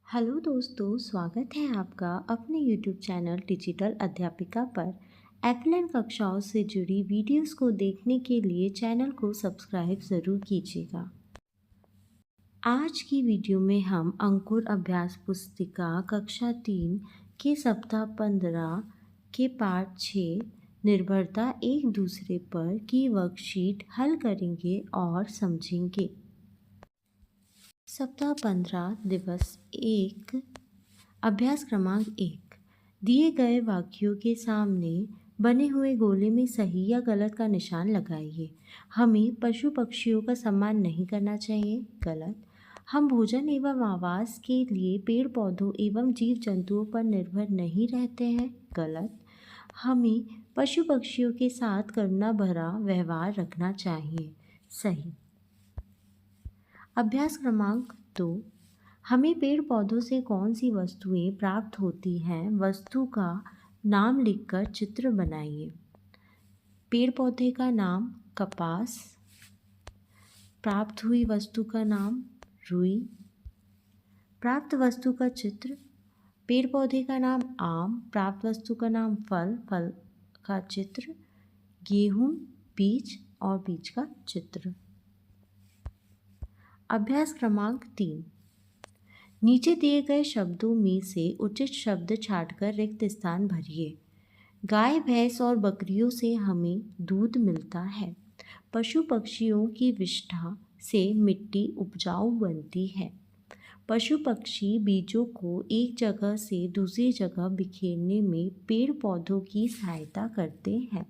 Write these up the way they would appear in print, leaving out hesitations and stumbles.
Hello दोस्तों, स्वागत है आपका अपने YouTube चैनल डिजिटल अध्यापिका पर। एफएलएन कक्षाओं से जुड़ी वीडियोस को देखने के लिए चैनल को सब्सक्राइब ज़रूर कीजिएगा। आज की वीडियो में हम अंकुर अभ्यास पुस्तिका कक्षा 3 के सप्ताह 15 के पाठ 6 निर्भरता एक दूसरे पर की वर्कशीट हल करेंगे और समझेंगे। सप्ताह 15 दिवस 1 अभ्यास क्रमांक 1 दिए गए वाक्यों के सामने बने हुए गोले में सही या गलत का निशान लगाइए। हमें पशु पक्षियों का सम्मान नहीं करना चाहिए। गलत। हम भोजन एवं आवास के लिए पेड़ पौधों एवं जीव जंतुओं पर निर्भर नहीं रहते हैं। गलत। हमें पशु पक्षियों के साथ करुणा भरा व्यवहार रखना चाहिए। सही। अभ्यास क्रमांक 2 हमें पेड़ पौधों से कौन सी वस्तुएं प्राप्त होती हैं, वस्तु का नाम लिखकर चित्र बनाइए। पेड़ पौधे का नाम कपास, प्राप्त हुई वस्तु का नाम रुई। प्राप्त वस्तु का चित्र, पेड़ पौधे का नाम आम, प्राप्त वस्तु का नाम फल, फल का चित्र गेहूं, बीज और बीज का चित्र। अभ्यास क्रमांक 3 नीचे दिए गए शब्दों में से उचित शब्द छांटकर रिक्त स्थान भरिए। गाय, भैंस और बकरियों से हमें दूध मिलता है। पशु पक्षियों की विष्ठा से मिट्टी उपजाऊ बनती है। पशु पक्षी बीजों को एक जगह से दूसरी जगह बिखेरने में पेड़ पौधों की सहायता करते हैं।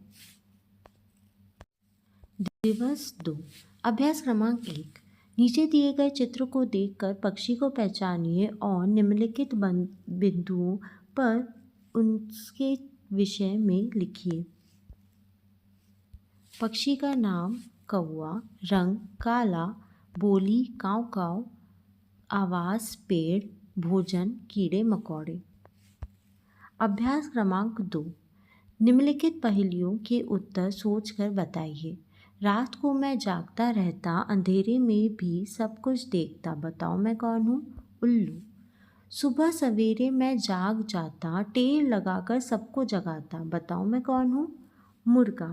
दिवस 2 अभ्यास क्रमांक 1 नीचे दिए गए चित्र को देखकर पक्षी को पहचानिए और निम्नलिखित बिंदुओं पर उसके विषय में लिखिए। पक्षी का नाम कौवा, रंग काला, बोली काव काव, आवास पेड़, भोजन कीड़े मकोड़े। अभ्यास क्रमांक 2 निम्नलिखित पहेलियों के उत्तर सोचकर बताइए। रात को मैं जागता रहता, अंधेरे में भी सब कुछ देखता, बताओ मैं कौन हूँ? उल्लू। सुबह सवेरे मैं जाग जाता, टेर लगाकर सबको जगाता, बताओ मैं कौन हूँ? मुर्गा।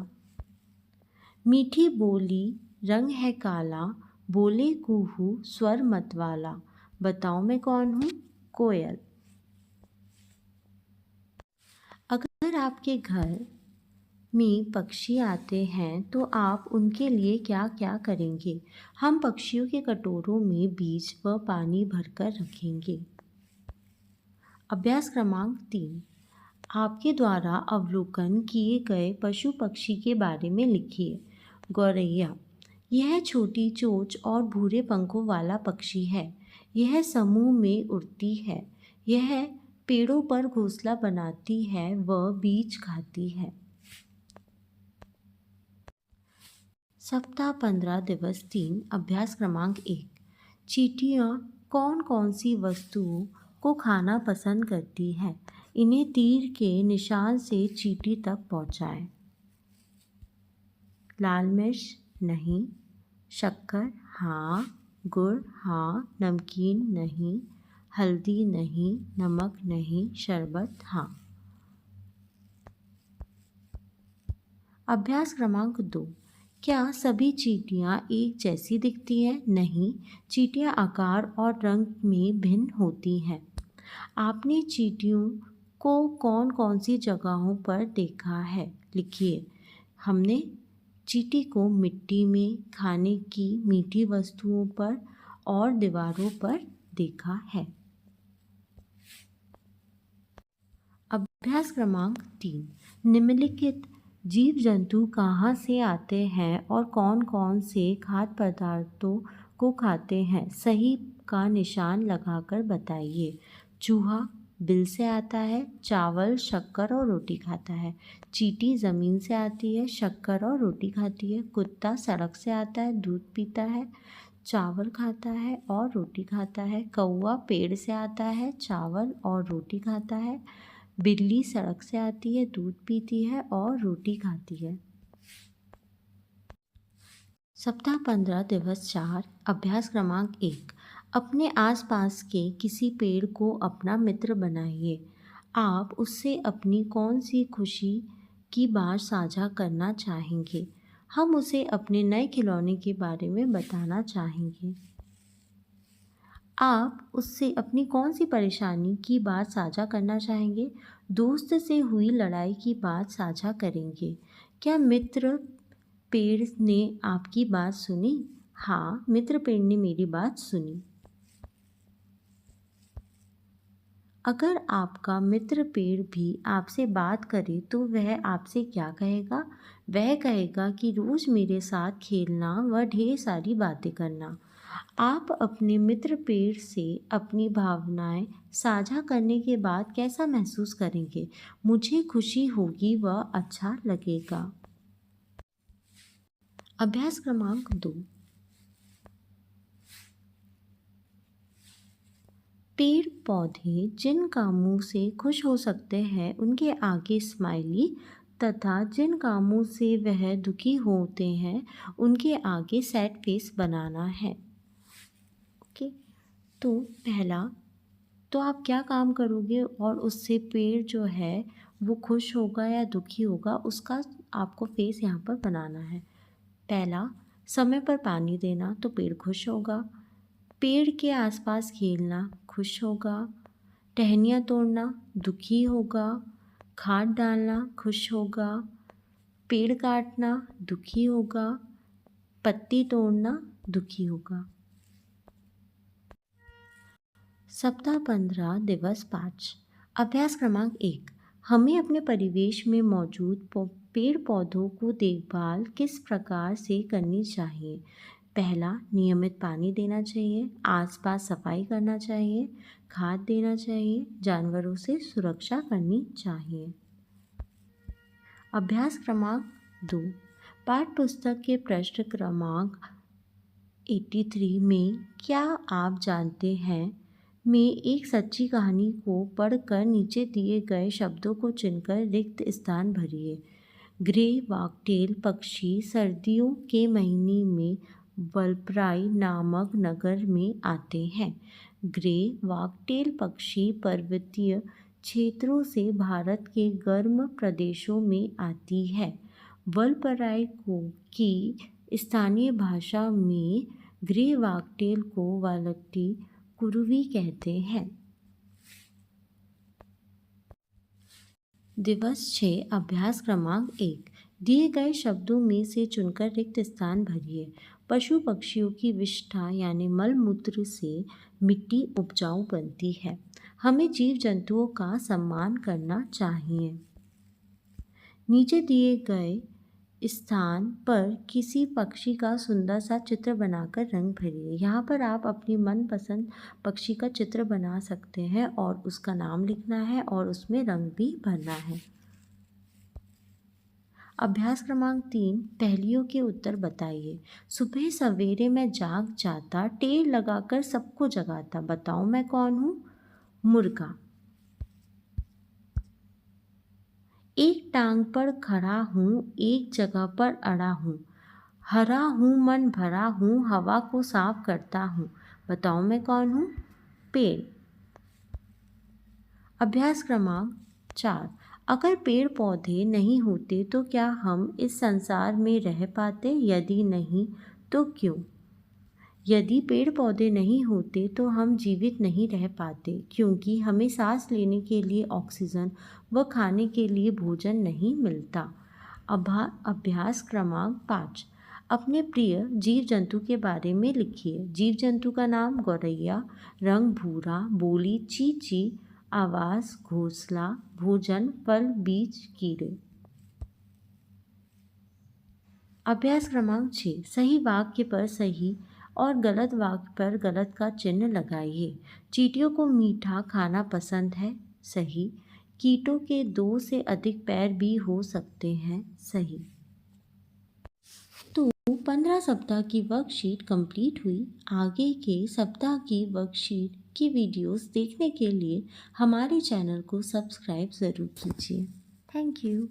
मीठी बोली, रंग है काला, बोले कूहू, स्वर मतवाला, बताओ मैं कौन हूँ? कोयल। अगर आपके घर में पक्षी आते हैं तो आप उनके लिए क्या क्या करेंगे? हम पक्षियों के कटोरों में बीज व पानी भरकर रखेंगे। अभ्यास क्रमांक 3 आपके द्वारा अवलोकन किए गए पशु पक्षी के बारे में लिखिए। गौरैया, यह छोटी चोंच और भूरे पंखों वाला पक्षी है। यह समूह में उड़ती है। यह पेड़ों पर घोंसला बनाती है व बीज खाती है। सप्ताह 15 दिवस 3 अभ्यास क्रमांक 1 चींटियाँ कौन कौन सी वस्तुओं को खाना पसंद करती हैं? इन्हें तीर के निशान से चींटी तक पहुँचाएं। लाल मिर्च नहीं, शक्कर हाँ, गुड़ हाँ, नमकीन नहीं, हल्दी नहीं, नमक नहीं, शरबत हाँ। अभ्यास क्रमांक 2 क्या सभी चींटियाँ एक जैसी दिखती हैं? नहीं, चींटियाँ आकार और रंग में भिन्न होती हैं। आपने चींटियों को कौन कौन सी जगहों पर देखा है? लिखिए। हमने चींटी को मिट्टी में, खाने की मीठी वस्तुओं पर और दीवारों पर देखा है। अभ्यास क्रमांक 3 निम्नलिखित जीव जंतु कहाँ से आते हैं और कौन कौन से खाद्य पदार्थों को खाते हैं? सही का निशान लगाकर बताइए। चूहा बिल से आता है, चावल, शक्कर और रोटी खाता है। चींटी ज़मीन से आती है, शक्कर और रोटी खाती है। कुत्ता सड़क से आता है, दूध पीता है, चावल खाता है और रोटी खाता है। कौवा पेड़ से आता है, चावल और रोटी खाता है। बिल्ली सड़क से आती है, दूध पीती है और रोटी खाती है। सप्ताह 15 दिवस 4 अभ्यास क्रमांक 1 अपने आसपास के किसी पेड़ को अपना मित्र बनाइए। आप उससे अपनी कौन सी खुशी की बात साझा करना चाहेंगे? हम उसे अपने नए खिलौने के बारे में बताना चाहेंगे। आप उससे अपनी कौन सी परेशानी की बात साझा करना चाहेंगे? दोस्त से हुई लड़ाई की बात साझा करेंगे। क्या मित्र पेड़ ने आपकी बात सुनी? हाँ, मित्र पेड़ ने मेरी बात सुनी। अगर आपका मित्र पेड़ भी आपसे बात करे तो वह आपसे क्या कहेगा? वह कहेगा कि रोज़ मेरे साथ खेलना व ढेर सारी बातें करना। आप अपने मित्र पेड़ से अपनी भावनाएं साझा करने के बाद कैसा महसूस करेंगे? मुझे खुशी होगी व अच्छा लगेगा। अभ्यास क्रमांक 2। पेड़ पौधे जिन कामों से खुश हो सकते हैं उनके आगे स्माइली तथा जिन कामों से वह दुखी होते हैं उनके आगे सैड फेस बनाना है। ओके, तो पहला, तो आप क्या काम करोगे और उससे पेड़ जो है वो खुश होगा या दुखी होगा उसका आपको फेस यहाँ पर बनाना है। पहला, समय पर पानी देना तो पेड़ खुश होगा। पेड़ के आसपास खेलना खुश होगा। टहनियाँ तोड़ना दुखी होगा। खाद डालना खुश होगा। पेड़ काटना दुखी होगा। पत्ती तोड़ना दुखी होगा। सप्ताह 15 दिवस 5। अभ्यास क्रमांक 1। हमें अपने परिवेश में मौजूद पेड़ पौधों को देखभाल किस प्रकार से करनी चाहिए? पहला, नियमित पानी देना चाहिए। आसपास सफाई करना चाहिए। खाद देना चाहिए। जानवरों से सुरक्षा करनी चाहिए। अभ्यास क्रमांक 2। पाठ्य पुस्तक के पृष्ठ क्रमांक 83 में क्या आप जानते हैं में एक सच्ची कहानी को पढ़कर नीचे दिए गए शब्दों को चुनकर रिक्त स्थान भरिए। ग्रे वाकटेल पक्षी सर्दियों के महीने में वल्पराई नामक नगर में आते हैं। ग्रे वाकटेल पक्षी पर्वतीय क्षेत्रों से भारत के गर्म प्रदेशों में आती है। वल्पराई को की स्थानीय भाषा में ग्रे वाकटेल को वालट्टी कुरुवी कहते हैं। दिवस 6। अभ्यास क्रमांक 1। दिए गए शब्दों में से चुनकर रिक्त स्थान भरिए। पशु पक्षियों की विष्ठा यानी मलमूत्र से मिट्टी उपजाऊ बनती है। हमें जीव जंतुओं का सम्मान करना चाहिए। नीचे दिए गए स्थान पर किसी पक्षी का सुंदर सा चित्र बनाकर रंग भरिए। यहाँ पर आप अपनी मनपसंद पक्षी का चित्र बना सकते हैं और उसका नाम लिखना है और उसमें रंग भी भरना है। अभ्यास क्रमांक 3। पहेलियों के उत्तर बताइए। सुबह सवेरे मैं जाग जाता, टेर लगाकर सबको जगाता, बताओ मैं कौन हूँ? मुर्गा। एक टांग पर खड़ा हूँ, एक जगह पर अड़ा हूँ, हरा हूँ मन भरा हूँ, हवा को साफ करता हूँ, बताओ मैं कौन हूँ? पेड़। अभ्यास क्रमांक 4। अगर पेड़ पौधे नहीं होते तो क्या हम इस संसार में रह पाते? यदि नहीं तो क्यों? यदि पेड़ पौधे नहीं होते तो हम जीवित नहीं रह पाते क्योंकि हमें सांस लेने के लिए ऑक्सीजन व खाने के लिए भोजन नहीं मिलता। अभ्यास क्रमांक 5। अपने प्रिय जीव जंतु के बारे में लिखिए। जीव जंतु का नाम गौरैया, रंग भूरा, बोली चींची, आवाज़ घोंसला, भोजन फल बीज कीड़े। अभ्यास क्रमांक 6। सही वाक्य पर सही और गलत वाक्य पर गलत का चिन्ह लगाइए। चींटियों को मीठा खाना पसंद है, सही। कीटों के 2 से अधिक पैर भी हो सकते हैं, सही। तो 15 सप्ताह की वर्कशीट कंप्लीट हुई। आगे के सप्ताह की वर्कशीट की वीडियोस देखने के लिए हमारे चैनल को सब्सक्राइब ज़रूर कीजिए। Thank you.